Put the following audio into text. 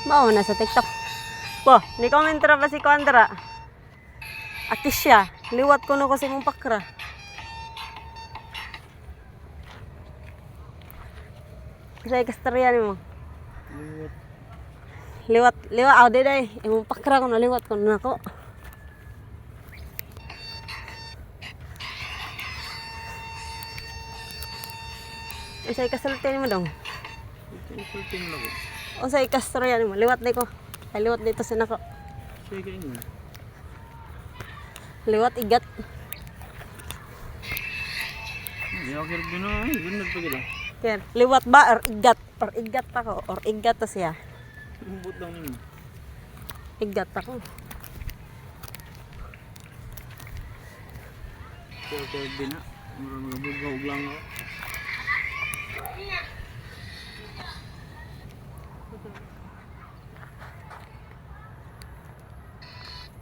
Mao na sa TikTok. Po, ni komentra ba si Kuandra? Akisya, liwat ko no kasi mong pakra. Kasi kastarya ni mo. Liwat, aw di day. Imong pakra ko na liwat ko na ako. Unsay kasulti nimo dong? Kasulti mo lang ko. Unsay kastarya nimo? Liwat day ko. Ay liwat dito sa nako. Sige inyo. Liwat igat. Hindi ako kirap din na. Gunod pa kita. Ken, liwat ba or igat? Or igat ako or igat to siya. Umbot lang nimo. Igat ako. Kirap din na. Murang mga bugaw lang ako.